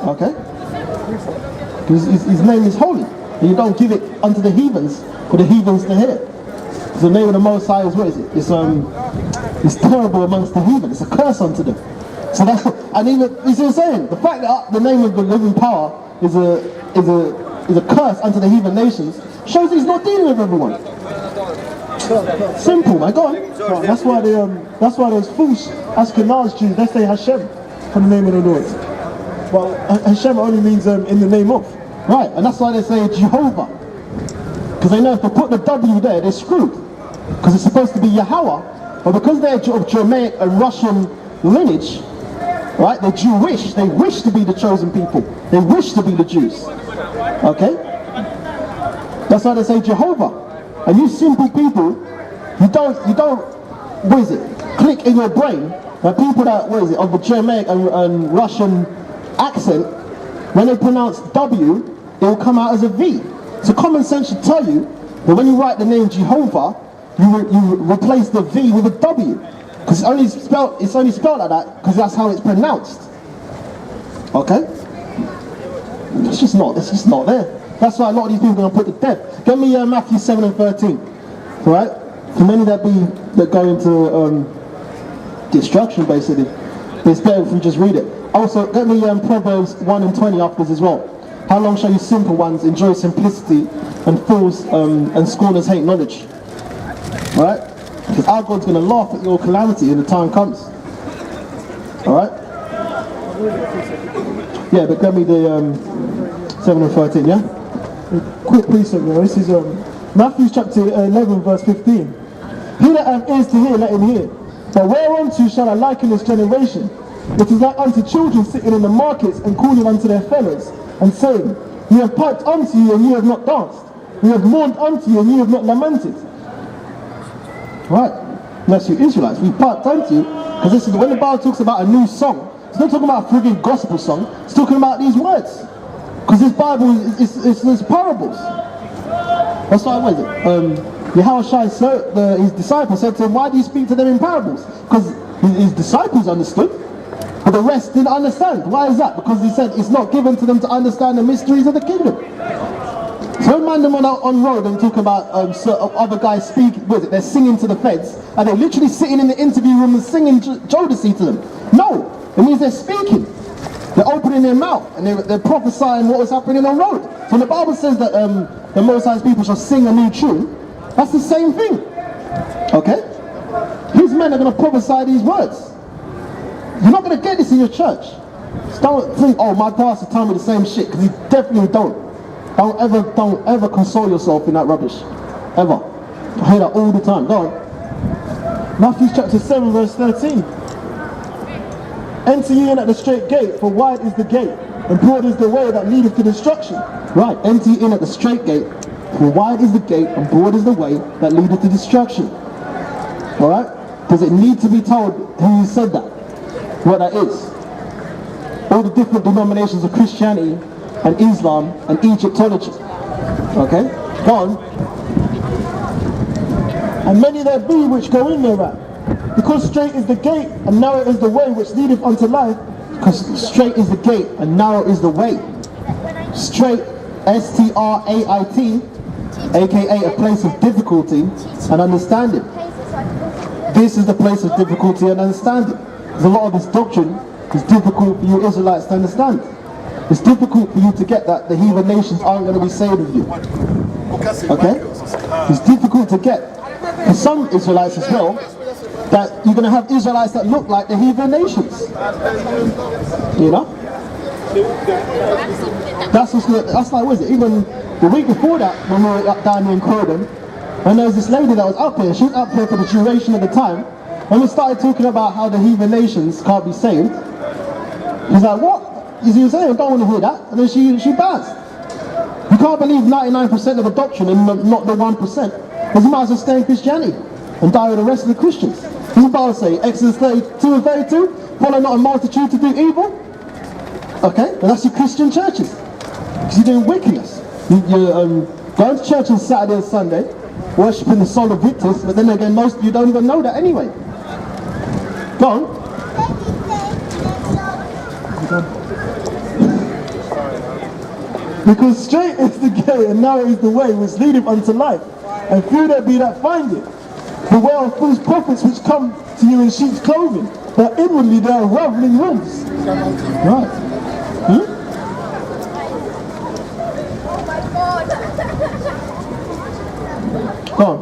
Okay? Because his name is holy. And you don't give it unto the heathens for the heathens to hear. The name of the Most High is, what is it? It's terrible amongst the heathen. It's a curse unto them. So that's, and even, you see what I'm saying? The fact that the name of the living power is a curse unto the heathen nations shows he's not dealing with everyone. Simple, man. Go on. That's why those foolish Ashkenaz Jews, they say Hashem from the name of the Lord. Well, Hashem only means in the name of. Right, and that's why they say Jehovah. Because they know if they put the W there, they're screwed. Because it's supposed to be Yahweh, but because they're of Germanic and Russian lineage, right, they're Jewish, they wish to be the chosen people. They wish to be the Jews. Okay? That's why they say Jehovah. And you simple people, you don't, what is it, click in your brain that people that, what is it, of the Germanic and Russian accent, when they pronounce W, it will come out as a V. So common sense should tell you that when you write the name Jehovah, you replace the V with a W. Because it's only spelled like that because that's how it's pronounced. Okay? It's just not there. That's why a lot of these people are going to put to death. Get me Matthew 7 and 13. Right? For many that go into destruction, basically, it's better if we just read it. Also, get me Proverbs 1 and 20 afterwards as well. How long shall you simple ones enjoy simplicity, and fools and scorners hate knowledge? Right? Because our God's going to laugh at your calamity when the time comes. Alright? Yeah, but get me the 7 and 13, yeah? Quick precept, this is Matthew chapter 11 verse 15. He that hath ears to hear, let him hear. But whereunto shall I liken this generation? It is like unto children sitting in the markets and calling unto their fellows, and saying, We have piped unto you and you have not danced. We have mourned unto you and you have not lamented. Right? Bless you Israelites, we piped unto you, because this is when the Bible talks about a new song, it's not talking about a frigging gospel song, it's talking about these words. Because this Bible is parables. That's why, what is it? Yahushua, his disciples said to him, why do you speak to them in parables? Because his disciples understood, but the rest didn't understand. Why is that? Because he said it's not given to them to understand the mysteries of the kingdom. So when man went out on road and talk about other guys speaking, they're singing to the feds, and they're literally sitting in the interview room and singing Jodeci to them. No, it means they're speaking. They're opening their mouth and they're prophesying what was happening on road. So when the Bible says that the Most High's people shall sing a new tune, that's the same thing. Okay? These men are going to prophesy these words. You're not going to get this in your church. Just don't think, oh, my pastor told me the same shit, because he definitely don't. Don't ever console yourself in that rubbish. Ever. I hear that all the time. Go on. Matthew chapter 7 verse 13. Enter ye in at the straight gate, for wide is the gate, and broad is the way that leadeth to destruction. Right, enter ye in at the straight gate, for wide is the gate, and broad is the way that leadeth to destruction. Alright? Does it need to be told who said that? What that is? All the different denominations of Christianity and Islam and Egyptology. Okay? Go on. And many there be which go in thereat. Because straight is the gate, and narrow is the way which leadeth unto life. Because straight is the gate, and narrow is the way. Straight, S-T-R-A-I-T, aka a place of difficulty and understanding. This is the place of difficulty and understanding. Because a lot of this doctrine is difficult for you Israelites to understand. It's difficult for you to get that the heathen nations aren't going to be saved with you. Okay? It's difficult to get. For some Israelites as well, that you're going to have Israelites that look like the heathen nations. You know? That's like, what is it? Even the week before that, when we were up down in Croydon, and there was this lady that was up here, she was up here for the duration of the time, when we started talking about how the heathen nations can't be saved, she's like, what? You see what I'm saying? I don't want to hear that. And then she bounced. You can't believe 99% of the doctrine and not the 1%. Because you might as well stay in Christianity and die with the rest of the Christians. What does the Bible say? Exodus 32 and 32? Follow not a multitude to do evil? Okay, and that's your Christian churches. Because you're doing wickedness. You're going to church on Saturday and Sunday, worshipping the soul of Victus, but then again, most of you don't even know that anyway. Go on. Because straight is the gate and narrow is the way which leadeth unto life, and few there be that find it. Beware of false prophets which come to you in sheep's clothing, but inwardly they are ravening wolves. Right. Go on.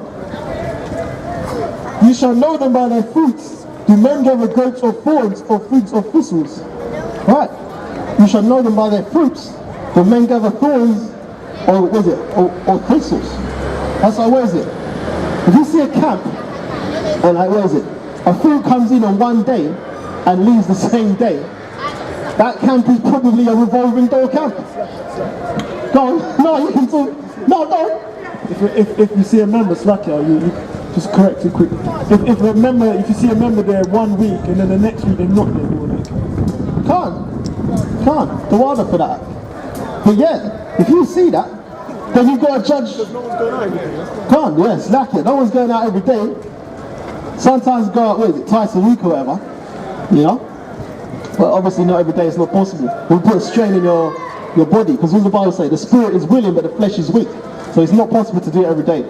You shall know them by their fruits. Do men gather grapes or thorns, or figs or thistles? Right. You shall know them by their fruits. Do men gather thorns, or what is it, or thistles? That's like, what is it? If you see a camp, and like, what is it? A fruit comes in on one day and leaves the same day. That camp is probably a revolving door camp. Go on. No, you can talk. No. If you see a member slacker, you just correct it quick. If you see a member there 1 week and then the next week they're not there, can't. The water for that. But yeah, if you see that, then you've got to judge. Because no one's going out every day. Can't, yeah, slack it. No one's going out every day. Sometimes go out, twice a week or whatever, you know. But obviously not every day, it's not possible. We'll put a strain in your body, because what does the Bible say? The spirit is willing, but the flesh is weak. So it's not possible to do it every day.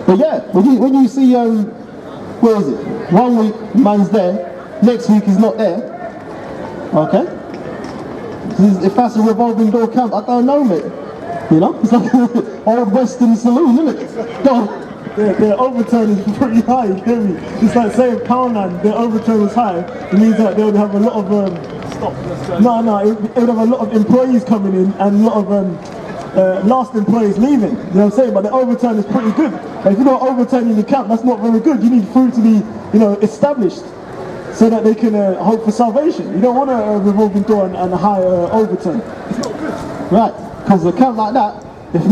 But yeah, when you see, where is it? 1 week, man's there, next week he's not there. Okay? If that's a revolving door camp, I don't know, mate. You know? It's like an old Western saloon, isn't it? No. Their overturn is pretty high, you hear me? It's like saying Poundland, their overturn is high. It means that they would have a lot of it would have a lot of employees coming in and a lot of last employees leaving. You know what I'm saying? But the overturn is pretty good. But if you're not overturning the camp, that's not very good. You need food to be, established so that they can hope for salvation. You don't want a revolving door and a high overturn. It's not good. Right? Because a camp like that, if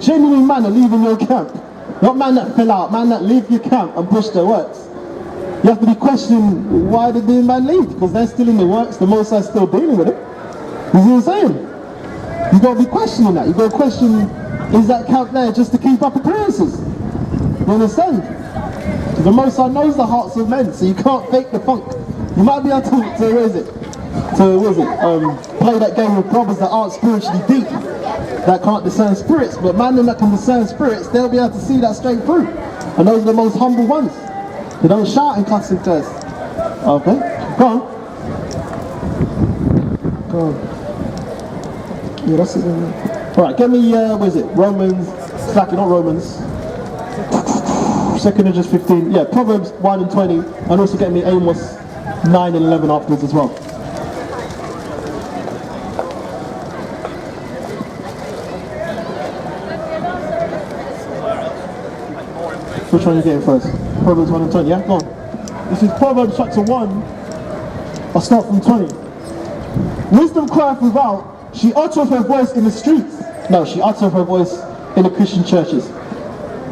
genuine men are leaving your camp, not man that fell out, man that leave your camp and push their works, you have to be questioning, why did the man leave? Because they're still in the works, the Most High is still dealing with it. You see what I'm saying? You've got to be questioning that. You've got to question, is that camp there just to keep up appearances? You understand? Because the Most High knows the hearts of men, so you can't fake the funk. You might be able to play that game with brothers that aren't spiritually deep, that can't discern spirits, but man that can discern spirits, they'll be able to see that straight through. And those are the most humble ones. They don't shout and cuss and curse. Okay, go on. Yeah, that's it. Alright, get me, Romans, not Romans. 2nd Edges 15, yeah, Proverbs 1 and 20, and also get me Amos 9 and 11 afterwards as well. Which one are you getting first? Proverbs 1 and 20, yeah? Go on. This is Proverbs chapter 1. I'll start from 20. Wisdom crieth without, she uttereth her voice in the streets. No, she uttereth her voice in the Christian churches.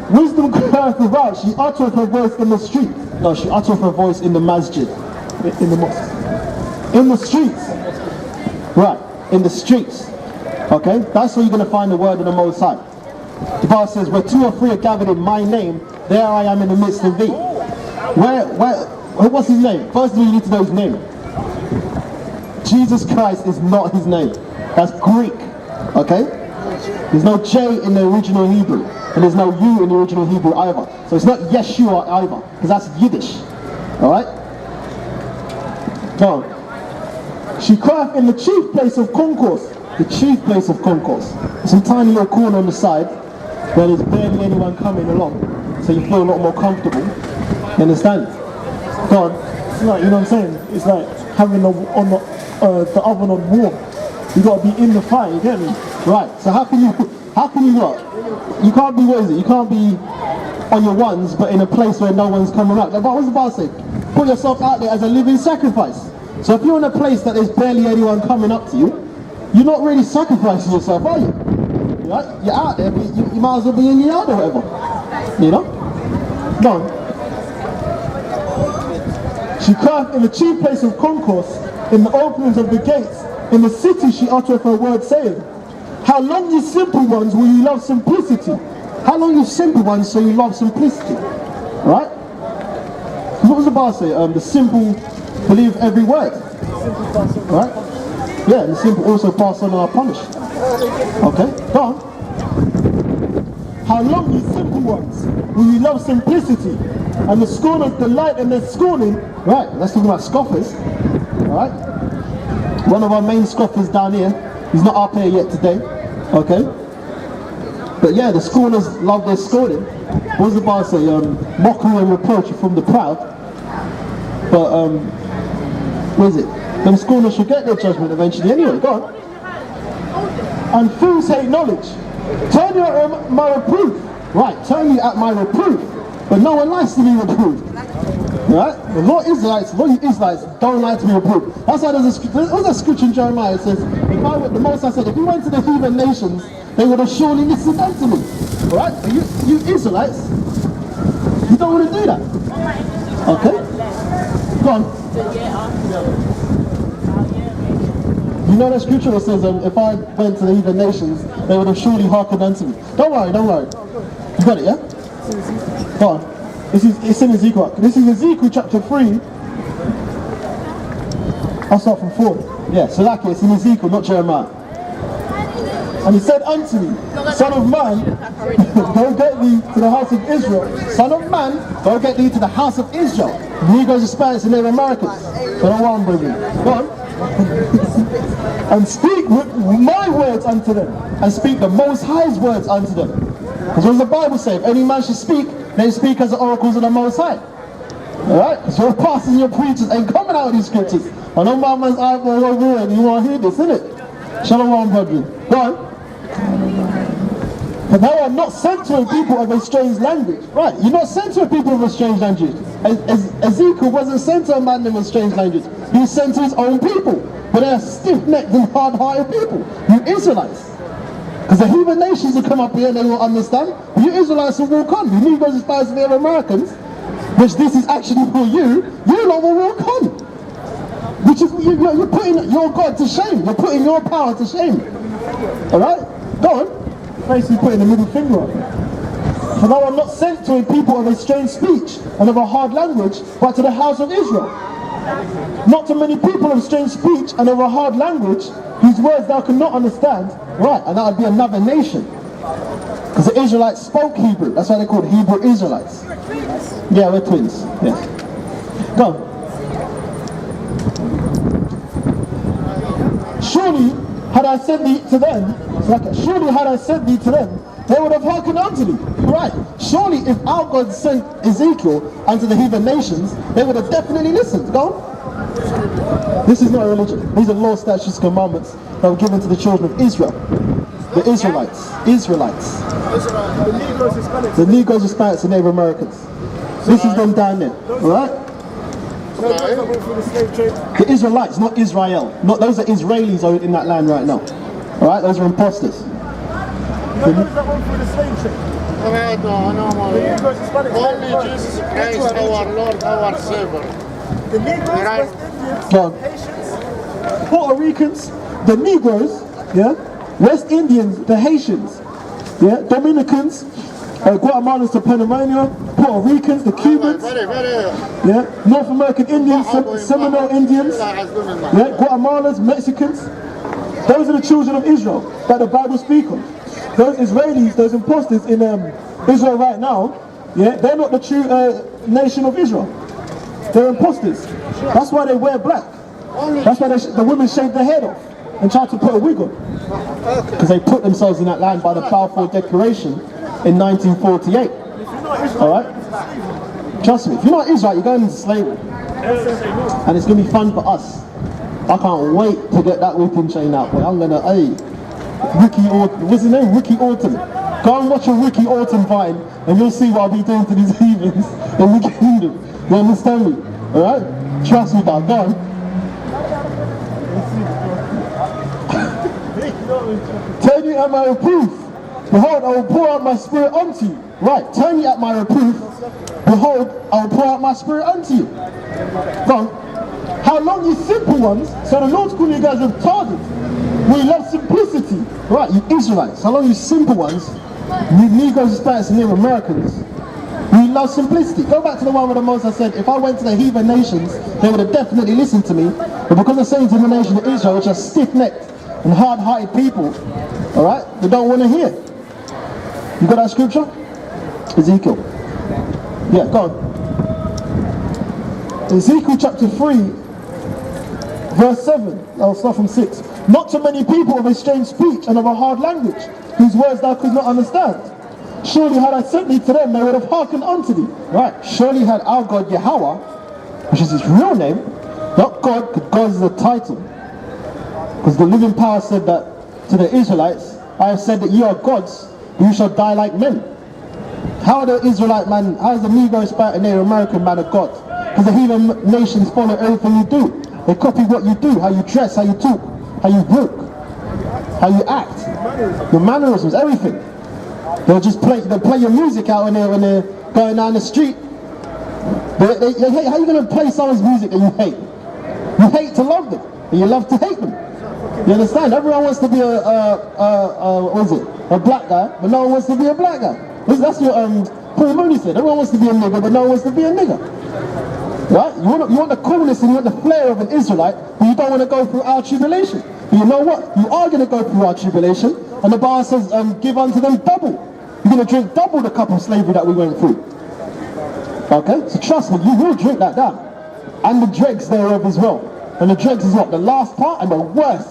Wisdom crieth without, she uttereth her voice in the streets. No, she uttereth her voice in the masjid. In the mosque. In the streets. Right, in the streets. Okay, that's where you're going to find the word of the Most High. The Bible says, where 2 or 3 are gathered in my name, there I am in the midst of thee. What's his name? First of all, you need to know his name. Jesus Christ is not his name. That's Greek. Okay? There's no J in the original Hebrew. And there's no U in the original Hebrew either. So it's not Yeshua either. Because that's Yiddish. Alright? Go on. She crieth in the chief place of concourse. The chief place of concourse. Some tiny little corner on the side where there's barely anyone coming along. So you feel a lot more comfortable. You understand? Go on. It's like, you know what I'm saying? It's like having the oven on warm. You got to be in the fire, you get me? Right, so how can you what? You can't be, you can't be on your ones, but in a place where no one's coming up. Like, what's the Bible say? Put yourself out there as a living sacrifice. So if you're in a place that there's barely anyone coming up to you, you're not really sacrificing yourself, are you? Right? You're out there, but you might as well be in your yard or whatever. You know? Go on. She crieth in the chief place of concourse, in the openings of the gates, in the city she uttereth her word, saying, how long, you simple ones, will you love simplicity? How long, you simple ones, so you love simplicity? Right? What was the Bible say? The simple believe every word. Right? Yeah, and the simple also pass on and are punished. Okay, go on. How long, you simple ones, will you love simplicity, and the scorners delight in their scorning? Right, let's talk about scoffers. Alright? One of our main scoffers down here, he's not up here yet today. Okay? But yeah, the scorners love their scorning. What does the Bible say? Mockery and reproach are from the proud. But, what is it? Them scorners should get their judgment eventually anyway. Go on. And fools hate knowledge. Turn you at my reproof. Right, turn you at my reproof. But no one likes to be reproved. Right? The Lord Israelites, all you Israelites don't like to be reproved. That's why there's a scripture in Jeremiah. It says, the Most High said, if you went to the heathen nations, they would have surely listened unto me. Alright? But you Israelites, you don't want to do that. Okay? Go on. You know that scripture that says, if I went to the heathen nations, they would have surely hearkened unto me. Don't worry. You got it, yeah? Go on. It's in Ezekiel. This is Ezekiel chapter 3. I'll start from 4. Yeah, so that case, in Ezekiel, not Jeremiah. And he said unto me, Son of man, go get thee to the house of Israel. Son of man, go get thee to the house of Israel. Negroes, Hispanics, and Native Americans. Go on, baby. Go on. And speak my words unto them, and speak the Most High's words unto them. Because what does the Bible say? If any man should speak, they speak as the oracles of the Most High. Alright? Because your pastors and your preachers ain't coming out of these scriptures. I know my man's eyeball over here, and you want to hear this, innit? Shalom, brethren. Go on. But thou art not sent to a people of a strange language. Right, you're not sent to a people of a strange language. Ezekiel wasn't sent to a man of a strange language. He was sent to his own people. But they're stiff-necked and hard-hearted people. You Israelites. Because the heathen nations will come up here and they will understand. But you Israelites will walk on. You Negroes, Hispanics, and the Americans, which this is actually for you, you lot will walk on. Which is, you're putting your God to shame. You're putting your power to shame. Alright? Go on. Basically putting the middle finger up. For thou art not sent to a people of a strange speech and of a hard language, but to the house of Israel. Not to many people of strange speech and of a hard language, whose words thou cannot understand. Right, and that would be another nation. Because the Israelites spoke Hebrew. That's why they're called Hebrew Israelites. Yeah, we're twins. Yeah. Go. Surely had I sent thee to them, they would have hearkened unto thee. Right. Surely if our God sent Ezekiel unto the heathen nations, they would have definitely listened. Go on. This is not a religion. These are law, statutes, commandments that were given to the children of Israel. The Israelites. The Negroes, Hispanics, and Native Americans. This is them down there. Alright? The Israelites, not Israel. Those are Israelis in that land right now. Alright? Those are imposters. Only Jesus Christ, our Lord, our Savior. The Negroes, West Indians, Haitians, Puerto Ricans, the Negroes, yeah, West Indians, the Haitians, yeah, Dominicans, Guatemalans to Panamanian, Puerto Ricans, the Cubans, yeah, North American Indians, Seminole Indians, yeah, Guatemalans, Mexicans. Those are the children of Israel that the Bible speaks of. Those Israelis, those imposters in Israel right now, yeah, they're not the true nation of Israel. They're imposters. That's why they wear black. That's why the women shave their head off and try to put a wig on. Because they put themselves in that land by the Balfour Declaration in 1948. Alright? Trust me, if you're not Israelite, you're going into slavery. And it's going to be fun for us. I can't wait to get that whipping chain out. I'm going to, what's his name? Ricky Orton. Go and watch a Ricky Orton fight and you'll see what I'll be doing to these heathens in the kingdom. You understand me? Alright? Trust me, dog. Go on. Turn you at my reproof. Behold, I will pour out my spirit unto you. Right, turn you at my reproof. Behold, I will pour out my spirit unto you. Go on. How long, you simple ones, so the Lord's calling you guys retarded. We love simplicity. Right, you Israelites. How long, you simple ones, you Negroes, Hispanics, and Native Americans, we love simplicity. Go back to the one where the Moses said, if I went to the heathen nations, they would have definitely listened to me. But because I'm saying to the nation of Israel, which are stiff-necked and hard-hearted people, all right, they don't want to hear. You got that scripture? Ezekiel. Yeah, go on. Ezekiel chapter 3, verse 7. I'll start from 6. Not to many people of a strange speech and of a hard language, whose words thou couldst not understand. Surely had I sent thee to them, they would have hearkened unto thee. Right, surely had our God Yahweh, which is his real name, not God, because God is a title. Because the living power said that to the Israelites, I have said that ye are gods, but you shall die like men. How are the Israelite man, how is the Negro, Hispanic, and Native American man a god? Because the heathen nations follow everything you do. They copy what you do, how you dress, how you talk, how you walk, how you act, your mannerisms, everything. They'll just play your music out when they're going down the street. They hate. How are you going to play someone's music that you hate? You hate to love them, and you love to hate them. You understand? Everyone wants to be a black guy, but no one wants to be a black guy. That's what Paul Mooney said. Everyone wants to be a nigger, but no one wants to be a nigger. Right? You want the coolness and you want the flair of an Israelite, but you don't want to go through our tribulation. But you know what? You are going to go through our tribulation, and the Bible says, give unto them double. You're going to drink double the cup of slavery that we went through. Okay? So trust me, you will drink that down. And the dregs thereof as well. And the dregs is what? The last part and the worst.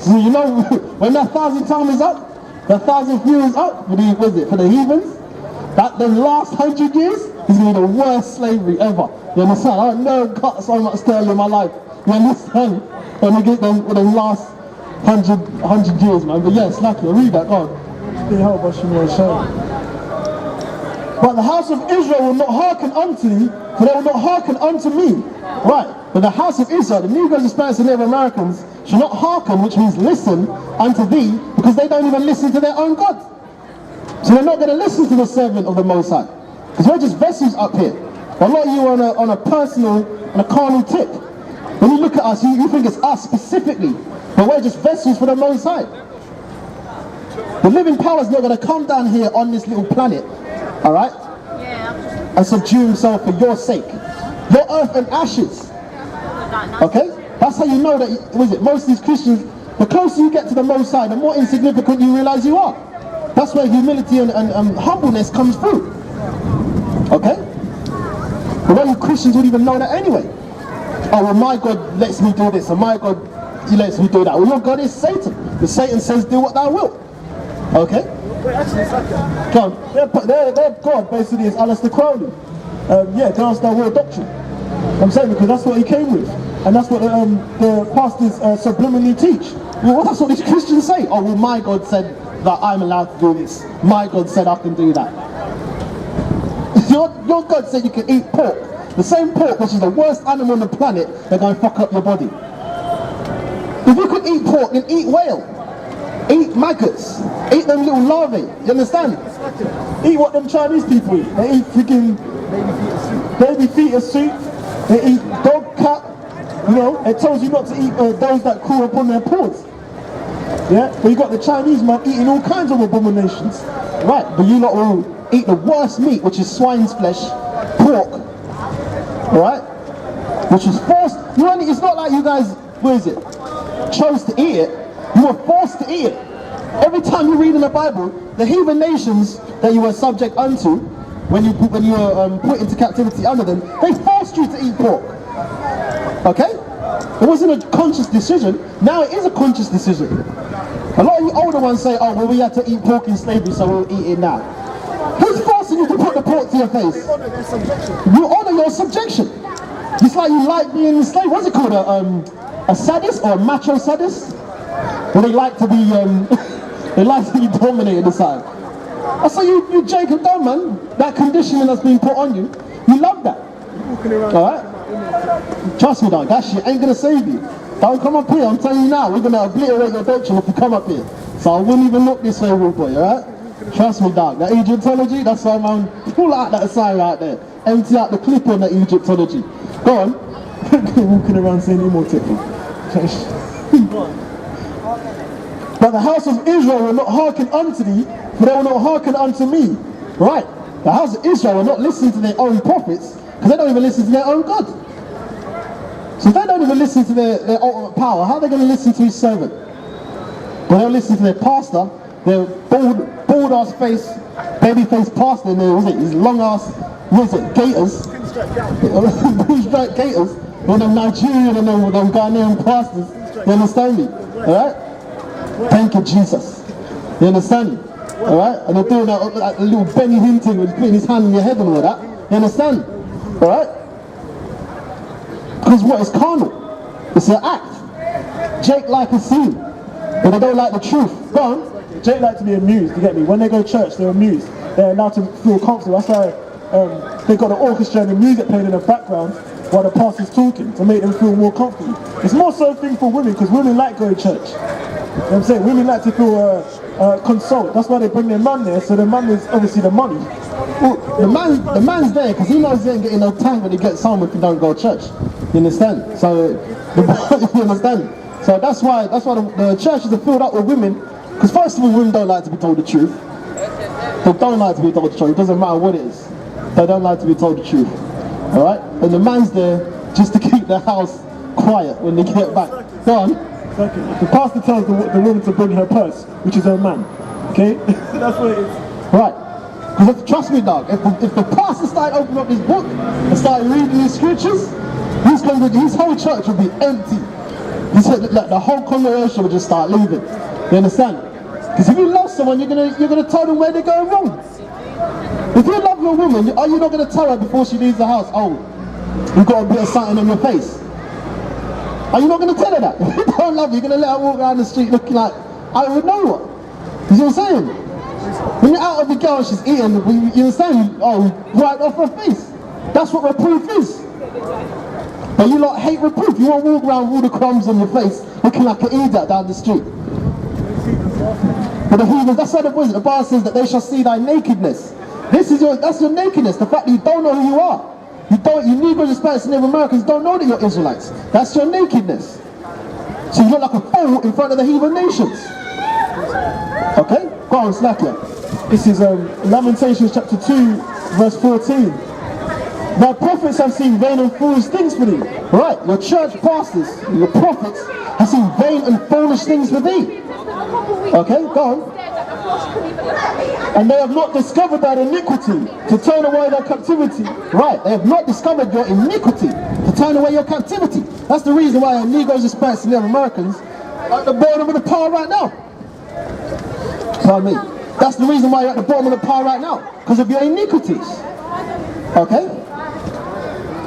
So you know, when that 1,000 time is up, the 1,000 years is up, for the heathens, that the last 100 years is going to be the worst slavery ever. You understand? I've never got so much sterling in my life. You understand? When we get them for the last 100 years, man. But yeah, it's lucky. I read that, God. But the house of Israel will not hearken unto thee, for they will not hearken unto me. Right. But the house of Israel, the Negroes, Hispanics, and Native Americans, shall not hearken, which means listen, unto thee, because they don't even listen to their own God. So they're not going to listen to the servant of the Most High. Because we're just vessels up here. A lot of you are on a personal, on a carnal tip. When you look at us, you think it's us specifically. But we're just vessels for the Most High. The living power is not going to come down here on this little planet, alright? Yeah. And subdue himself for your sake. Your earth and ashes. Okay? That's how you know that, most of these Christians, the closer you get to the Most High, the more insignificant you realize you are. That's where humility and humbleness comes through. Okay? But no Christians would even know that anyway. Oh, well, my God lets me do this, and my God, he lets me do that. Well, your God is Satan. The Satan says, do what thou wilt. Okay? Come on. Their God basically is Aleister Crowley. Yeah, that's their real doctrine. I'm saying because that's what he came with. And that's what the pastors subliminally teach. Well, that's what these Christians say. Oh, well, my God said that I'm allowed to do this. My God said I can do that. Your God said you can eat pork. The same pork, which is the worst animal on the planet, they're going to fuck up your body. If you could eat pork, then eat whale. Eat maggots. Eat them little larvae. You understand? Eat what them Chinese people eat. They eat freaking baby fetus soup. They eat dog, cat. You know, it tells you not to eat those that crawl upon their paws. Yeah? But you got the Chinese man eating all kinds of abominations. Right, but you lot will eat the worst meat, which is swine's flesh, pork. Alright? Which is forced. It's not like you guys, chose to eat it. You were forced to eat it. Every time you read in the Bible, the heathen nations that you were subject unto, when you were put into captivity under them, they forced you to eat pork. Okay? It wasn't a conscious decision. Now it is a conscious decision. A lot of you older ones say, oh, well, we had to eat pork in slavery, so we'll eat it now. Who's forcing you to put the pork to your face? You honor your subjection. It's like you like being enslaved. What's it called? A sadist or a macho sadist? Well, they like to be dominated inside. That's how you Jacob done, man. That conditioning that's been put on you, you love that. Alright? Trust me, dog, that shit ain't gonna save you. Don't come up here, I'm telling you now, we're gonna obliterate your doctrine if you come up here. So I wouldn't even look this way, rude boy, alright? Trust me, dog. That Egyptology, that's why I'm pull out that aside right there. Empty out the clip on that Egyptology. Go on. Walking around saying immortality. But the house of Israel will not hearken unto thee, for they will not hearken unto me. Right. The house of Israel will not listen to their own prophets, because they don't even listen to their own God. So if they don't even listen to their ultimate power, how are they going to listen to his servant? They don't listen to their pastor. Their bald ass face, baby face pastor, and his long ass, gators, pinstripe gators, and them Nigerian and them Ghanaian pastors. You understand me? Alright? Thank you, Jesus. You understand me? Alright? And they're doing that like a little Benny Hinton with putting his hand in your head and all that. You understand? Alright? Because what is carnal? It's an act. Jake like a scene, but they don't like the truth. Go on. Jake like to be amused, you get me? When they go to church, they're amused. They're allowed to feel comfortable. That's why they've got the orchestra and the music playing in the background while the pastor's talking, to make them feel more comfortable. It's more so a thing for women, because women like going to church. You know what I'm saying? Women like to feel consoled. That's why they bring their man there, so the man is obviously the money. Well, the man's there because he knows he ain't getting no time when he gets home if he don't go to church. You understand? So, you understand? So that's why the churches are filled up with women. Because first of all, women don't like to be told the truth. They don't like to be told the truth. It doesn't matter what it is. They don't like to be told the truth. Alright? And the man's there just to keep the house quiet when they get back. Go on. Exactly. The pastor tells the woman to bring her purse, which is her man. Okay? That's what it is. Right. Because trust me, dog, if the pastor started opening up his book and started reading his scriptures, his whole church would be empty. The whole congregation would just start leaving. You understand? Because if you love someone, you're gonna tell them where they're going wrong. If you love your woman, are you not gonna tell her before she leaves the house, oh, you've got a bit of something on your face? Are you not gonna tell her that? If you don't love her, you're gonna let her walk around the street looking like, I don't know what. You see what I'm saying? When you're out with the girl and she's eating, you understand? Oh, right off her face. That's what reproof is. But you lot hate reproof. You won't walk around with all the crumbs on your face looking like an idiot down the street. But the heathens, that's how the Bible says that they shall see thy nakedness. That's your nakedness, the fact that you don't know who you are. You Negroes, Hispanics, and Native Americans don't know that you're Israelites. That's your nakedness. So you look like a fool in front of the heathen nations. Okay? Go on, slacker. This is Lamentations chapter 2, verse 14. Thy prophets have seen vain and foolish things for thee. Right, your church pastors, your prophets, have seen vain and foolish things for thee. Okay, go on. And they have not discovered thy iniquity to turn away thy captivity. Right, they have not discovered your iniquity to turn away your captivity. That's the reason why Negroes, Hispanics, and Native Americans are at the bottom of the pile right now. Pardon me. That's the reason why you're at the bottom of the pile right now, because of your iniquities. Okay?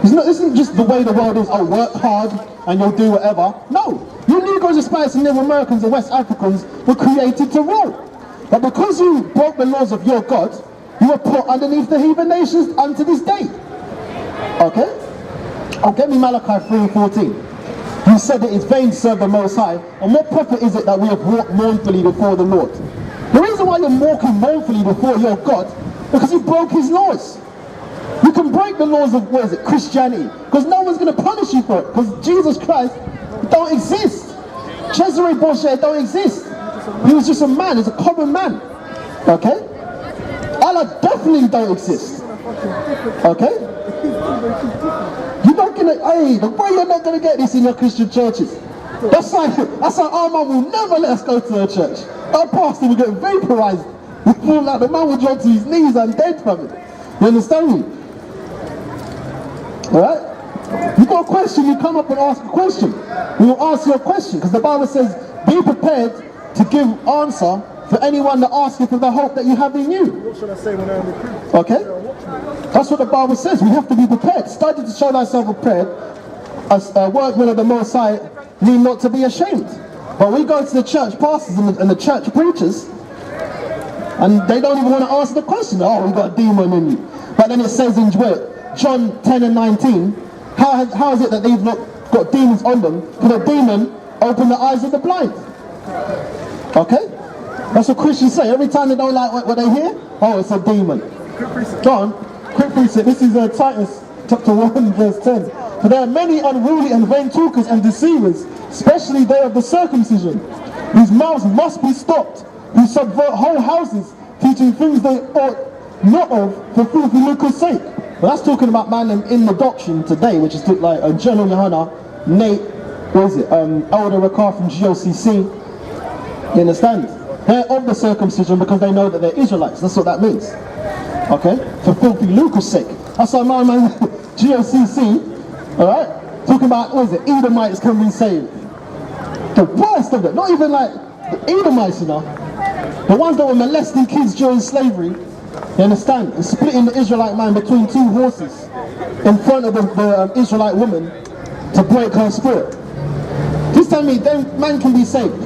This isn't just the way the world is, oh, work hard and you'll do whatever. No, you Negroes, Hispanics, and Native Americans and West Africans were created to rule. But because you broke the laws of your God, you were put underneath the heathen nations unto this day. Okay? Oh, get me Malachi 3:14. You said that it's vain to serve the Most High, and what profit is it that we have walked mournfully before the Lord? The reason why you're walking mournfully before your God, because you broke his laws. You can break the laws of, Christianity, because no one's going to punish you for it, because Jesus Christ don't exist. Cesare Borgia don't exist. He was just a man, he's a common man. Okay? Allah definitely don't exist. Okay? You're not going to, the way you're not going to get this in your Christian churches. That's why our man will never let us go to a church. Our pastor will get vaporized. We feel like the man will drop to his knees and dead from it. You understand me? Alright? You got a question, you come up and ask a question. We will answer your question, because the Bible says, be prepared to give answer for anyone that asks you for the hope that you have in you. What should I say when I'm recruited? Okay? That's what the Bible says. We have to be prepared. Study to show thyself prepared. As a workman of the Most High, need not to be ashamed. But we go to the church pastors and the church preachers, and they don't even want to answer the question. Oh, we've got a demon in you. But then it says in John 10 and 19, how is it that they've not got demons on them? Because a demon opened the eyes of the blind. Okay? That's what Christians say. Every time they don't like what they hear, oh, it's a demon. Go on. Quick precept. This is Titus chapter 1 verse 10. For there are many unruly and vain talkers and deceivers, especially they of the circumcision, whose mouths must be stopped, who subvert whole houses, teaching things they ought not of for filthy lucre's sake. Well, that's talking about man in the doctrine today, which is like General Yohana, Nate, Elder Rakar from GOCC, You understand? They're of the circumcision because they know that they're Israelites. That's what that means. Okay? For filthy lucre's sake. That's why my man, GOCC, alright? Talking about, what is it? Edomites can be saved. The worst of it. Not even like the Edomites, you know. The ones that were molesting kids during slavery. You understand? And splitting the Israelite man between two horses in front of the Israelite woman to break her spirit. Just tell me, then man can be saved.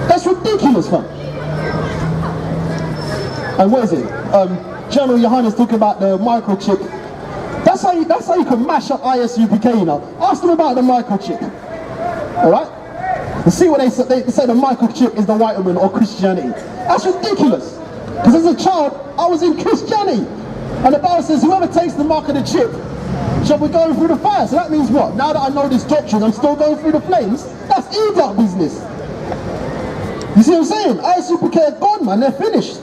That's ridiculous, fam. And what is it? General Johannes talking about the microchip. That's how you can mash up ISUPK, you know. Ask them about the microchip. Alright? And see what they say. They say the microchip is the white woman or Christianity. That's ridiculous. Because as a child, I was in Christianity. And the Bible says, whoever takes the mark of the chip shall be going through the fire. So that means what? Now that I know this doctrine, I'm still going through the flames? That's E-Dot business. You see what I'm saying? ISUPK are gone, man. They're finished.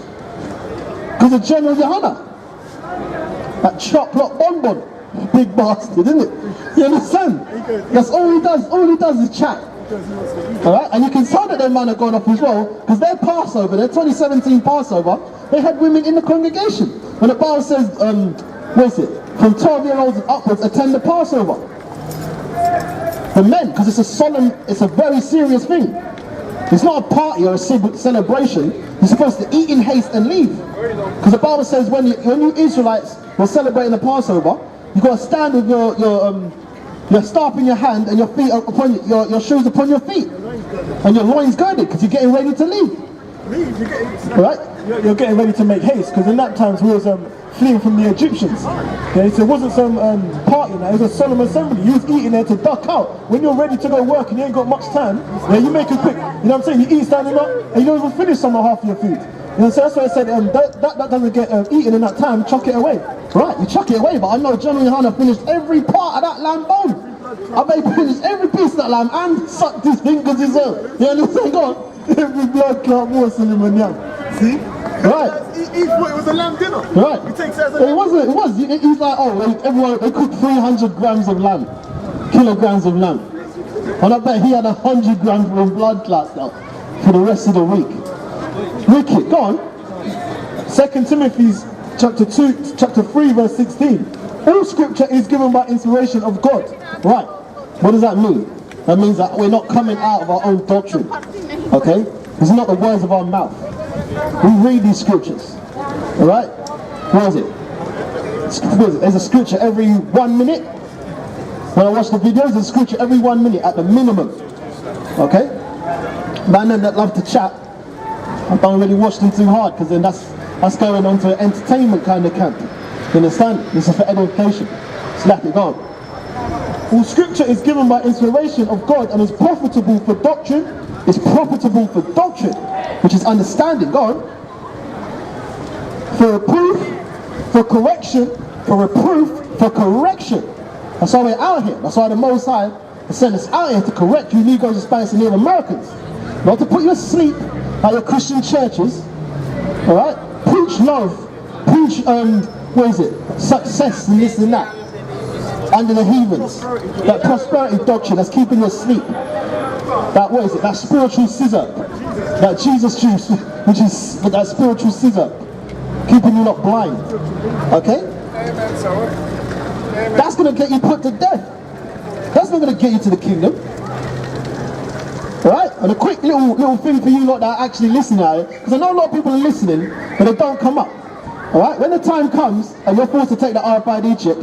Because of General Johanna. That chocolate bonbon. Big bastard, isn't it? You understand? That's all he does. All he does is chat. Alright? And you can tell that their man are gone off as well, because their Passover, their 2017 Passover, they had women in the congregation. When the Bible says, what is it? From 12-year-olds upwards attend the Passover. The men, because it's a solemn, it's a very serious thing. It's not a party or a celebration. You're supposed to eat in haste and leave. Because the Bible says when you Israelites were celebrating the Passover, you got to stand with your staff in your hand and your feet upon your shoes upon your feet, and your loins girded, because you're getting ready to leave. Right? You're getting ready to make haste, because in that times we was fleeing from the Egyptians. Okay, so it wasn't some party now, it was a solemn assembly. You was eating there to duck out. When you're ready to go work and you ain't got much time, yeah, you make it quick. You know what I'm saying? You eat standing up and you don't even finish some of half of your food. You know, so that's why I said that doesn't get eaten in that time, chuck it away. Right, you chuck it away, but I know General Johanna finished every part of that lamb bone. I bet he finished every piece of that lamb and sucked his fingers as well. You understand? Go on. Every blood clot morsel in my yam. See? Right. He thought it was a lamb dinner. Right. He takes it as a lamb. It was. He's like, oh, everyone, they cooked 300 grams of lamb. Kilograms of lamb. And I bet he had 100 grams of blood clots now for the rest of the week. Wicked. Go on. 2 Timothy chapter 3 verse 16. All scripture is given by inspiration of God. Right. What does that mean? That means that we're not coming out of our own doctrine. Okay? It's not the words of our mouth. We read these scriptures. Alright? What is it? There's a scripture every 1 minute. When I watch the videos, there's a scripture every 1 minute at the minimum. Okay? Man that love to chat, I don't really watch them too hard, because then that's going on to an entertainment kind of camp. You understand? This is for edification. Slap it on. All scripture is given by inspiration of God and is profitable for doctrine. It's profitable for doctrine, which is understanding. Go on. For reproof, for correction, for reproof, for correction. That's why we're out here. That's why the Most High has sent us out here to correct you Negroes, Hispanics, and Native Americans. Not to put you asleep like your Christian churches. Alright? Preach love. Preach, what is it? Success and this and that. Under the heathens. That prosperity doctrine that's keeping you asleep. That, what is it? That spiritual scissor. That Jesus juice, which is that spiritual scissor. Keeping you not blind. Okay? That's going to get you put to death. That's not going to get you to the kingdom. Alright? And a quick little thing for you lot that are actually listening at it, because I know a lot of people are listening, but they don't come up. Alright? When the time comes and you're forced to take the RFID chip,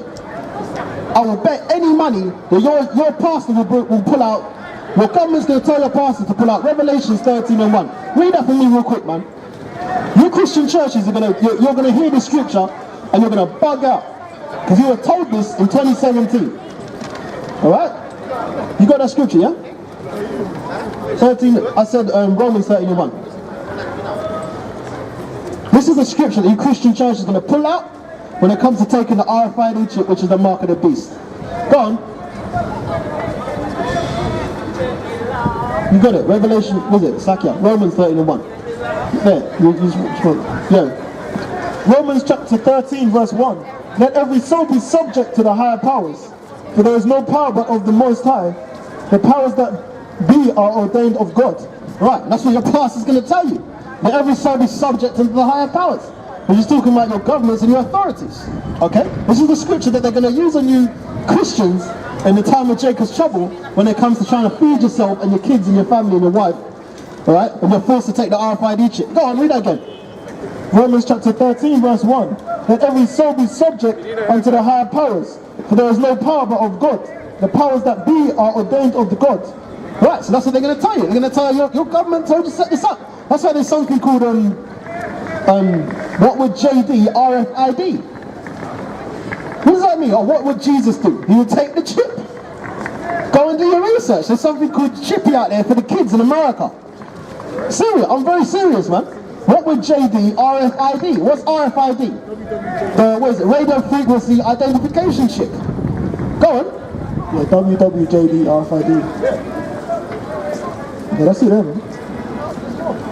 I will bet any money that your pastor will pull out, your government's going to tell your pastor to pull out Revelations 13:1. Read that for me real quick, man. Your Christian churches are you're going to hear this scripture and you're going to bug out. Because you were told this in 2017. Alright? You got that scripture, yeah? 13, I said Romans 13:1. This is a scripture that you Christian churches are going to pull out when it comes to taking the RFID chip, which is the mark of the beast. Go on. You got it. Revelation, was it? Sakya. Romans 13:1. There. Yeah. Romans chapter 13 verse 1. Let every soul be subject to the higher powers, for there is no power but of the Most High. The powers that be are ordained of God. Right, that's what your pastor's going to tell you. That every soul be subject unto the higher powers. We're just talking about your governments and your authorities. Okay? This is the scripture that they're going to use on you Christians in the time of Jacob's trouble when it comes to trying to feed yourself and your kids and your family and your wife. Alright? And you're forced to take the RFID chip. Go on, read that again. Romans chapter 13 verse 1. Let every soul be subject unto the higher powers. For there is no power but of God. The powers that be are ordained of the God. Right, so that's what they're going to tell you. They're going to tell you, your government told you to set this up. That's why there's something called, what would JD RFID? What does that mean? Or what would Jesus do? He would take the chip. Go and do your research. There's something called Chippy out there for the kids in America. Serious, I'm very serious, man. What would JD RFID? What's RFID? What is it? Radio frequency identification chip. Go on. Yeah, WWJD RFID. Yeah, that's it there, man.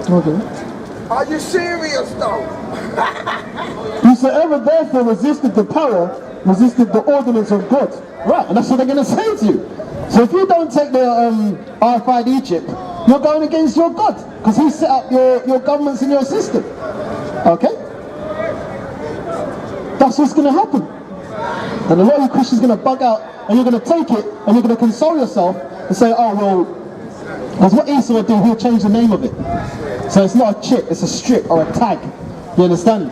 Okay. Are you serious though? Whosoever therefore resisted the power, resisted the ordinance of God. Right, and that's what they're going to say to you. So if you don't take the RFID chip, you're going against your God, because he set up your governments in your system. Okay? That's what's going to happen. And a lot of you Christians are going to bug out, and you're going to take it, and you're going to console yourself and say, oh, well, because what Esau will do, he'll change the name of it. So it's not a chip, it's a strip or a tag. You understand?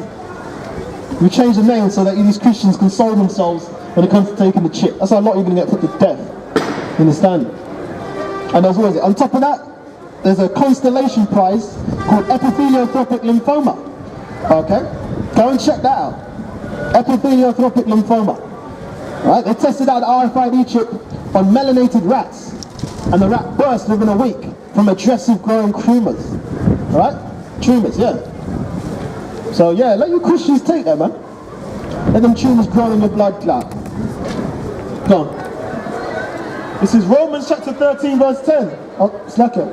You change the name so that these Christians console themselves when it comes to taking the chip. That's how a lot of you are going to get put to death. You understand? And there's what is it? On top of that, there's a constellation prize called epitheliotropic lymphoma. Okay? Go and check that out. Epitheliotropic lymphoma. Right? They tested out the RFID chip on melanated rats, and the rat burst within a week from aggressive growing tumors. Right? Tumors, yeah. So yeah, let you Christians take that, man. Let them tumors grow in your blood clot. Go on. This is Romans chapter 13 verse 10. Oh, slacker.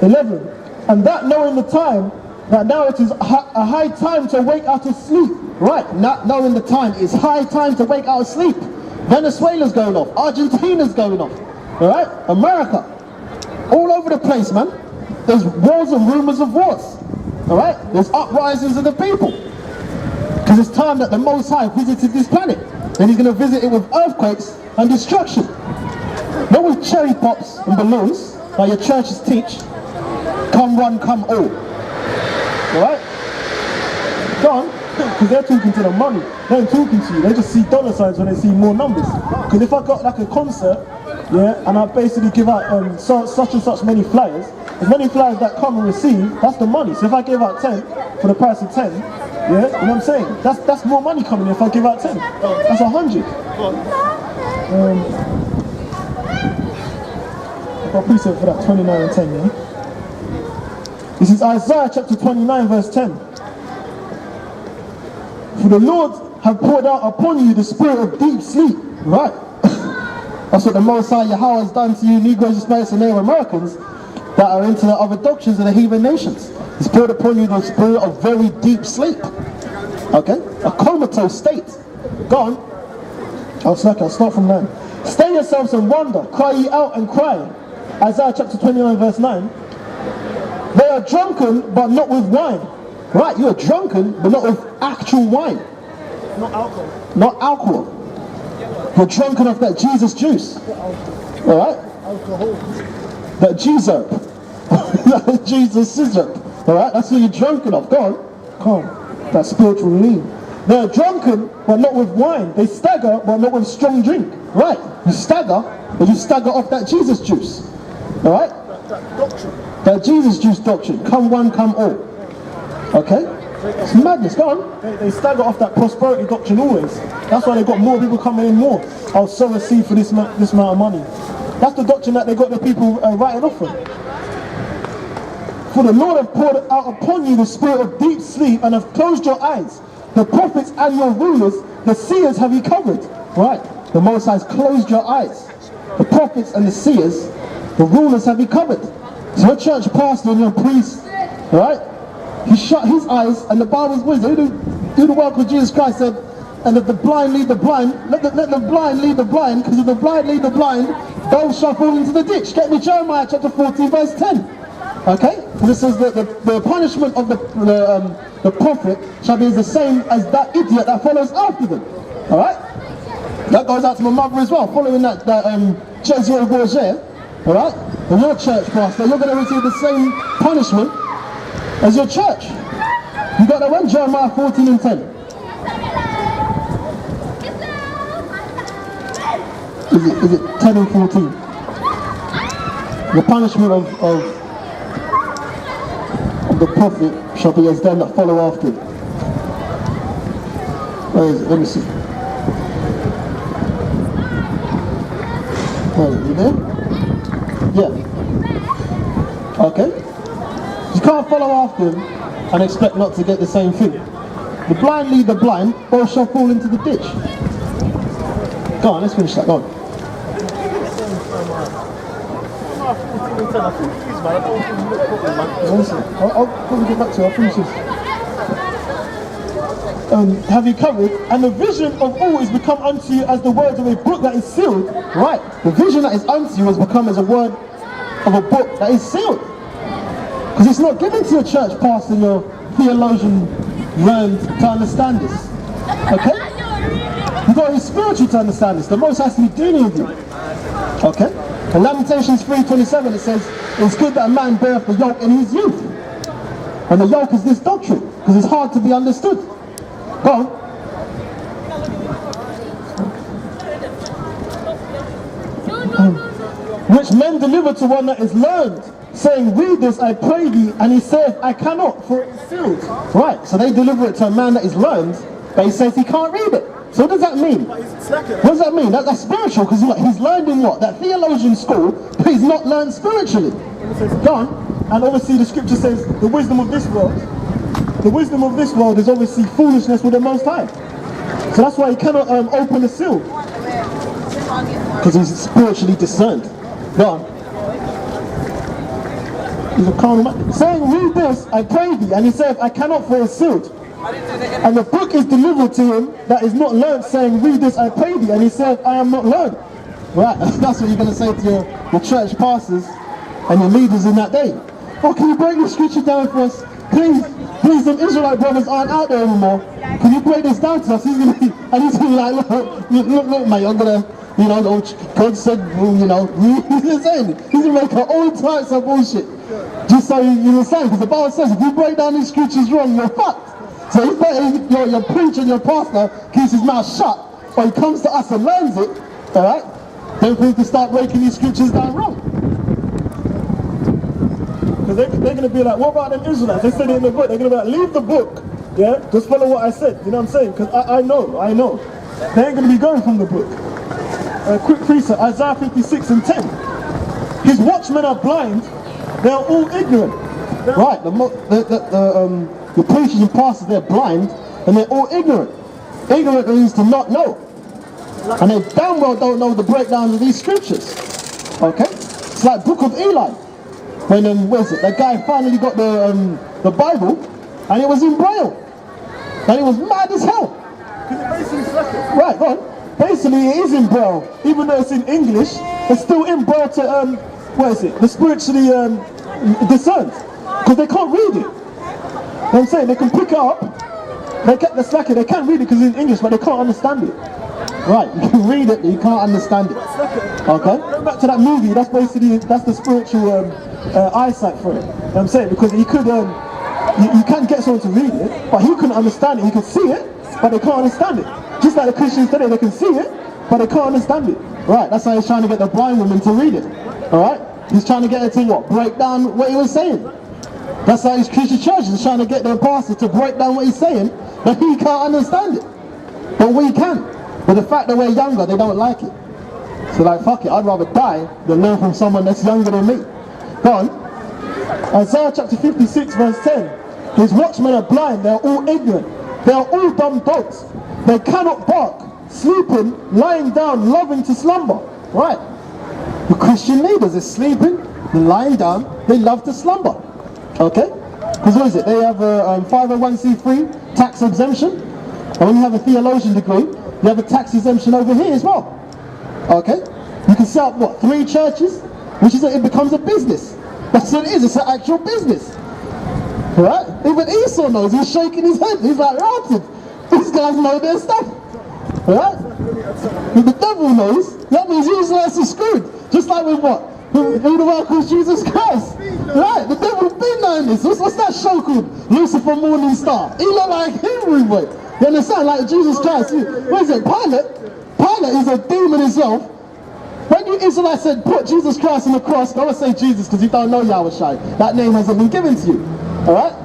11. And that knowing the time, that now it is a high time to wake out of sleep. Right, not knowing the time, it's high time to wake out of sleep. Venezuela's going off. Argentina's going off. Alright? America. All over the place, man. There's wars and rumors of wars. Alright? There's uprisings of the people. Because it's time that the Most High visited this planet. And he's going to visit it with earthquakes and destruction. Not with cherry pops and balloons, like your churches teach. Come one, come all. Alright? Go on. Because they're talking to the money. They ain't talking to you. They just see dollar signs when they see more numbers. Because if I got like a concert, yeah, and I basically give out such and such many flyers, as many flyers that come and receive, that's the money. So if I give out 10 for the price of 10, yeah, you know what I'm saying? That's more money coming in if I give out 10. That's 100. I've got a precept for that, 29 and 10, yeah? This is Isaiah chapter 29 verse 10. For the Lord have poured out upon you the spirit of deep sleep. Right. That's what the Most High Yahweh has done to you Negroes, Hispanics and Native Americans that are into the other doctrines of the heathen nations. He's poured upon you the spirit of very deep sleep. Okay? A comatose state. Go on. I'll start from there. Stay yourselves and wonder. Cry ye out and cry. Isaiah chapter 29 verse 9. They are drunken but not with wine. Right, you are drunken but not with actual wine. Not alcohol. Not alcohol. You're drunken off that Jesus juice. Alright? Alcohol. That Jesus. That Jesus scissor. Alright? That's what you're drunken of. Go on. Come on. That spiritual lean. They're drunken but not with wine. They stagger but not with strong drink. Right. You stagger, but you stagger off that Jesus juice. Alright? That doctrine. That Jesus juice doctrine. Come one, come all. Okay? It's madness. Go on. They stagger off that prosperity doctrine always. That's why they got more people coming in more. I'll sow a seed for this amount of money. That's the doctrine that they got the people writing off from. For the Lord have poured out upon you the spirit of deep sleep and have closed your eyes. The prophets and your rulers, the seers have you covered. Right. The Most High has closed your eyes. The prophets and the seers, the rulers have you covered. So your church pastor and your priest, right? He shut his eyes, and the Bible's wisdom. Do the work of Jesus Christ said, and if the blind lead the blind, let the blind lead the blind, because if the blind lead the blind, those shall fall into the ditch. Get me Jeremiah chapter 14 verse 10. Okay? Because it says that the punishment of the prophet shall be the same as that idiot that follows after them. Alright? That goes out to my mother as well, following that Jesuit Bourget. Alright? And your church pastor, you're going to receive the same punishment as your church. You got that one? Jeremiah 14 and 10. Is it 10 and 14? The punishment of the prophet shall be as them that follow after him. Where is it? Let me see. Where is it? You there? Yeah. Okay. You can't follow after him and expect not to get the same thing. The blind lead the blind, both shall fall into the ditch. Go on, let's finish that. Go on. I'll probably get back to it. I'll finish this. Have you covered? And the vision of all is become unto you as the words of a book that is sealed. Right. The vision that is unto you has become as a word of a book that is sealed. Because it's not given to your church pastor and your theologian learned to understand this. Okay? You've got to be spiritual to understand this. The Most has to be dealing with you. Okay? In Lamentations 3:27 it says, it's good that a man beareth the yoke in his youth. And the yoke is this doctrine, because it's hard to be understood. Go on. Which men deliver to one that is learned, saying, read this, I pray thee, and he saith, I cannot, for it is sealed. Right, so they deliver it to a man that is learned, but he says he can't read it. So what does that mean? What does that mean? That's spiritual, because he's learned in what? That theologian school, but he's not learned spiritually. Go on. And obviously the scripture says the wisdom of this world is obviously foolishness with the Most High. So that's why he cannot open the seal, because he's spiritually discerned. Go on. He's a carnal man. Saying, read this, I pray thee, and he saith, I cannot, for it is sealed. And the book is delivered to him that is not learned, saying, read this, I pray thee, and he said, I am not learned. Right, that's what you're going to say to your church pastors and your leaders in that day. Oh, can you break the scripture down for us? Please, them Israelite brothers aren't out there anymore. Can you break this down to us? He's going to be, and he's going to be like, look, mate, I'm going to, God said, he's saying, he's going to make all types of bullshit. Just so you understand, because the Bible says, if you break down these scriptures wrong, you're fucked. So if your preacher and your pastor keeps his mouth shut, or he comes to us and learns it, alright, then we need to start breaking these scriptures down wrong. Because they're going to be like, what about them Israelites? They said it in the book. They're going to be like, leave the book. Yeah, just follow what I said. You know what I'm saying? Because I know. They ain't going to be going from the book. Quick precept, Isaiah 56 and 10. His watchmen are blind. They are all ignorant. Right, the preachers and pastors, they're blind and they're all ignorant. Ignorant means to not know. And they damn well don't know the breakdowns of these scriptures. Okay? It's like Book of Eli. When that guy finally got the Bible and it was in Braille. And it was mad as hell. Right, go on. Basically it is in Braille. Even though it's in English, it's still in Braille to the spiritually discerned. Because they can't read it. You know what I'm saying? They can pick it up. They can't read it because it's in English, but they can't understand it. Right, you can read it, but you can't understand it. Okay? Going back to that movie, that's the spiritual eyesight for it. You know what I'm saying? Because he could, you can get someone to read it, but he couldn't understand it. He could see it, but they can't understand it. Just like the Christians today, they can see it, but they can't understand it. Right, that's how he's trying to get the blind woman to read it. Alright? He's trying to get her to what? Break down what he was saying. That's how his Christian church is trying to get their pastor to break down what he's saying, but he can't understand it. But we can. But the fact that we're younger, they don't like it. So like, fuck it, I'd rather die than learn from someone that's younger than me. Go on. Isaiah chapter 56 verse 10. His watchmen are blind, they are all ignorant. They are all dumb dogs. They cannot bark, sleeping, lying down, loving to slumber. Right. The Christian leaders are sleeping, they're lying down, they love to slumber. Okay? Because what is it? They have a 501c3 tax exemption. And when you have a theologian degree, you have a tax exemption over here as well. Okay? You can set up, 3 churches? Which is it becomes a business. That's what it is. It's an actual business. Right? Even Esau knows. He's shaking his head. He's like, rotted. These guys know their stuff. Right? If the devil knows, that means you Israelites are screwed. Just like with what? Who the world calls Jesus Christ. Right? The devil's been knowing this. What's that show called? Lucifer Morning Star. He look like him, boy. You understand? Like Jesus Christ. What is it? Pilate? Pilate is a demon himself. When you Israelites said, put Jesus Christ on the cross, don't say Jesus because you don't know Yahweh. That name hasn't been given to you. Alright?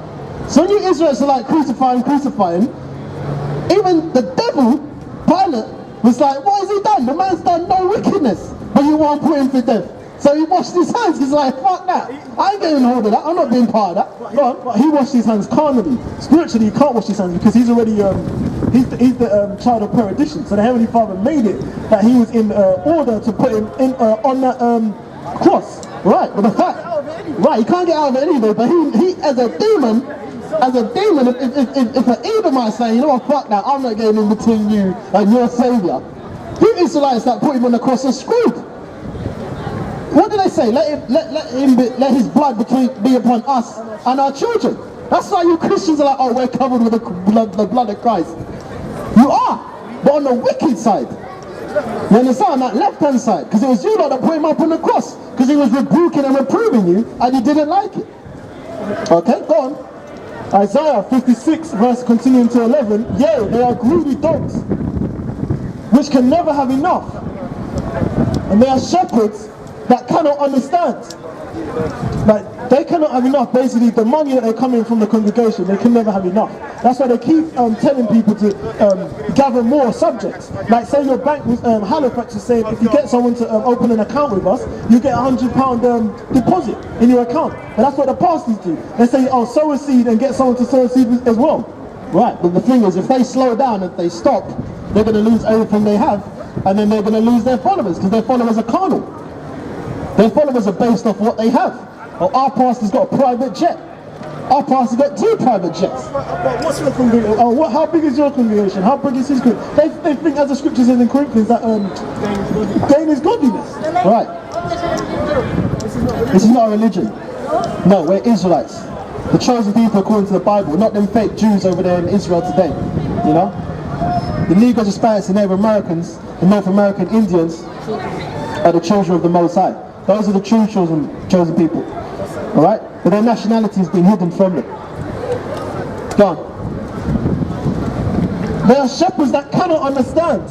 So when you Israelites are like crucifying, even the devil, Pilate, was like, what has he done? The man's done no wickedness, but you won't put him to death. So he washed his hands. He's like, fuck that. I ain't getting hold of that. I'm not being part of that. Go on. But he washed his hands carnally. Spiritually, he can't wash his hands because he's already, he's the child of perdition. So the Heavenly Father made it that he was in order to put him in on that cross. Right, but the fact, right, he can't get out of it anyway, but he as a demon, if an Edomite say, you know what, fuck that, I'm not getting in between you and your Saviour. Who Israelites that put him on the cross are screwed? What do they say? Let his blood be upon us and our children. That's why you Christians are like, oh, we're covered with the blood of Christ. You are, but on the wicked side. You understand? On that left-hand side, because it was you lot that put him up on the cross, because he was rebuking and reproving you, and you didn't like it. Okay, go on. Isaiah 56, verse continuing to 11. Yea, they are greedy dogs, which can never have enough, and they are shepherds that cannot understand. Like, they cannot have enough. Basically, the money that they're coming from the congregation, they can never have enough. That's why they keep telling people to gather more subjects. Like, say your bank was, Halifax is saying, if you get someone to open an account with us, you get £100 deposit in your account. And that's what the pastors do. They say, oh, sow a seed and get someone to sow a seed as well. Right, but the thing is, if they slow down, if they stop, they're going to lose everything they have, and then they're going to lose their followers, because their followers are carnal. Their followers are based off what they have. Oh, our pastor's got a private jet. Our pastor's got 2 private jets. But what's your congregation? Oh, how big is your congregation? How big is his congregation? They think, as the scripture says in Corinthians, that gain is godliness. Right. This is not a religion. No, we're Israelites. The chosen people according to the Bible, not them fake Jews over there in Israel today. You know? The Negros, Hispanics, and Native Americans, the North American Indians, are the children of the Most High. Those are the true chosen people. Alright? But their nationality has been hidden from them. Go on. They are shepherds that cannot understand.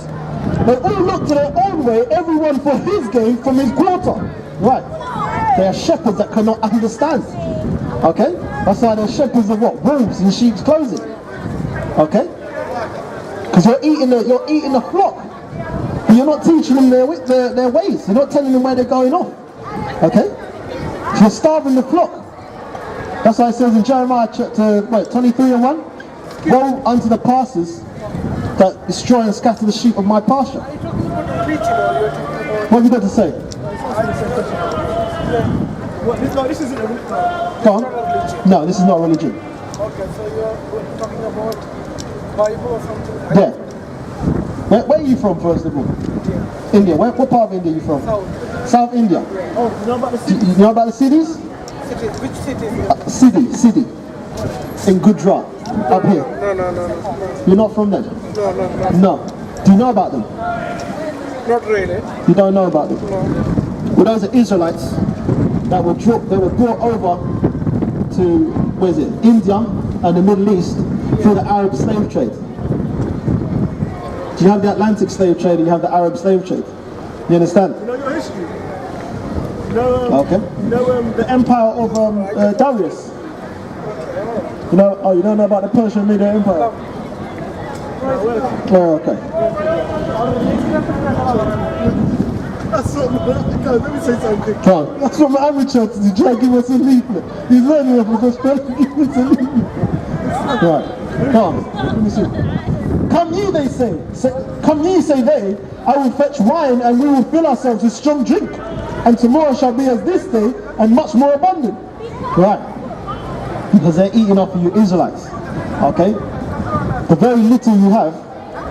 They all look to their own way, everyone for his gain from his quarter. Right. They are shepherds that cannot understand. Okay? That's why they're shepherds of what? Wolves in sheep's clothing. Okay? Because you're eating the flock. But you're not teaching them their ways. You're not telling them where they're going off. Okay? So you're starving the flock. That's why it says in Jeremiah chapter 23:1, woe unto the pastors that destroy and scatter the sheep of my pasture. What have you got to say? This isn't a religion. Go on. No, this is not a religion. Okay, so you're talking about Bible or something? Yeah. Where are you from, first of all? India. What part of India are you from? South India. Oh, you know about the Do you know about the cities? cities? Which city? City. In Gujarat. Up here. No. You're not from there? No. No. Do you know about them? Not really. You don't know about them? No. Well, those are Israelites that were brought over to, where is it, India and the Middle East through the Arab slave trade. You have the Atlantic slave trade and you have the Arab slave trade. You understand? You know your history? You know, Okay. You know The empire of Darius. You know? Oh, you don't know about the Persian Media Empire? Oh, okay. That's what let me say something. Come on. That's what my amateur to do. Try to give us a leaflet. He's learning it because trying to give us a leaflet. Right. Come on. Let me see. Come ye, they say. Come ye, say they. I will fetch wine and we will fill ourselves with strong drink. And tomorrow shall be as this day and much more abundant. Right. Because they're eating off of you Israelites. Okay? The very little you have,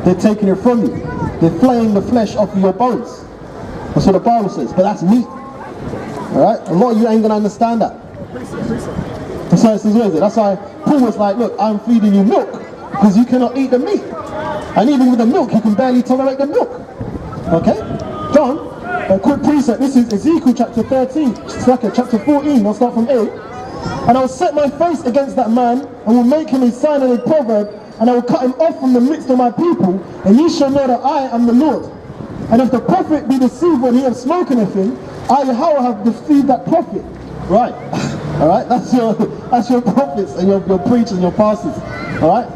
they're taking it from you. They're flaying the flesh off of your bones. That's what the Bible says. But that's meat. Alright? A lot of you ain't going to understand that. That's why it says, where is it? That's why Paul was like, look, I'm feeding you milk because you cannot eat the meat. And even with the milk, you can barely tolerate the milk. Okay? John, a quick precept. This is Ezekiel chapter 13, chapter 14. I'll start from 8. And I will set my face against that man and will make him a sign and a proverb, and I will cut him off from the midst of my people, and ye shall know that I am the Lord. And if the prophet be deceived when he hath spoken a thing, I, Yahweh, have deceived that prophet. Right. Alright, that's your prophets and your preachers and your pastors. Alright?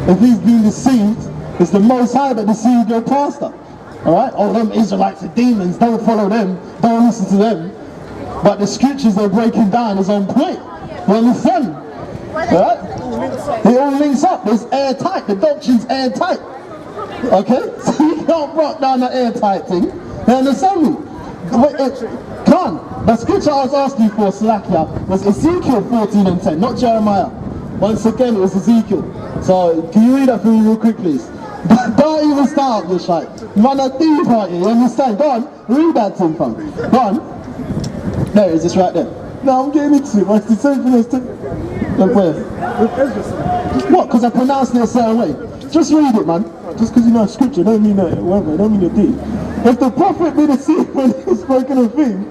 If he's been deceived, it's the Most High that deceived your pastor. Alright? Oh, them Israelites are demons, don't follow them, don't listen to them. But the scriptures they're breaking down is on point. You understand? Alright? It all links up. It's airtight. The doctrine's airtight. Okay? So you can't rock down that airtight thing. You understand me? Can't. The scripture I was asking for, Slakia, was Ezekiel 14 and 10, not Jeremiah. Once again, it was Ezekiel. So, can you read that for me real quick, please? Don't even start this like, man, a thief party, you understand? Go on, read that thing, fam. Go on. There it is, it's right there. No, I'm getting into it, but it's the same thing as what? Because I pronounced it a certain way. Just read it, man. Just because you know scripture, don't mean whatever, don't mean you're deep. If the prophet be deceived when he's spoken a thing,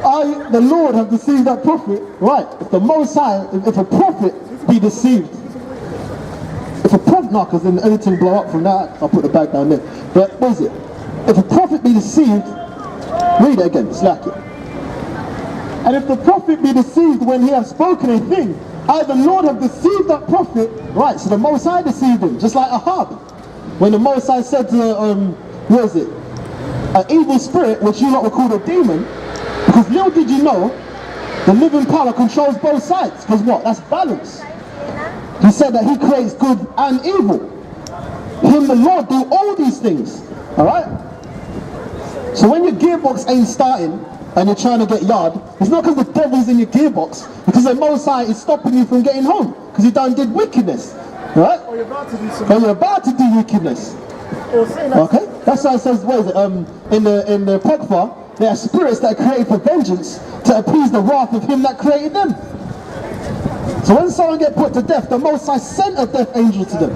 I, the Lord, have deceived that prophet. Right, if the Most High, if a prophet be deceived, if a prophet, no, because then anything blow up from that, I'll put the bag down there. But what is it? If a prophet be deceived, read it again, slack it. And if the prophet be deceived when he hath spoken a thing, I, the Lord, have deceived that prophet. Right, so the Most High deceived him, just like Ahab. When the Most High said to, what is it? An evil spirit, which you lot would call a demon, because little did you know, the living power controls both sides. Because what? That's balance. He said that he creates good and evil. Him, the Lord, do all these things. Alright? So when your gearbox ain't starting and you're trying to get yard, it's not because the devil's in your gearbox, because the Most High is stopping you from getting home, because you done did wickedness. Right? Or you're about to do something. Or you're about to do wickedness. Okay? That's why it says, what is it? In the Apocrypha, there are spirits that are created for vengeance to appease the wrath of him that created them. So when someone get put to death, the Most High sent a death angel to them.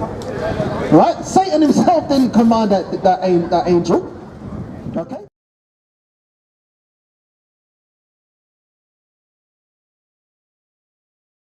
Right? Satan himself didn't command that angel. Okay?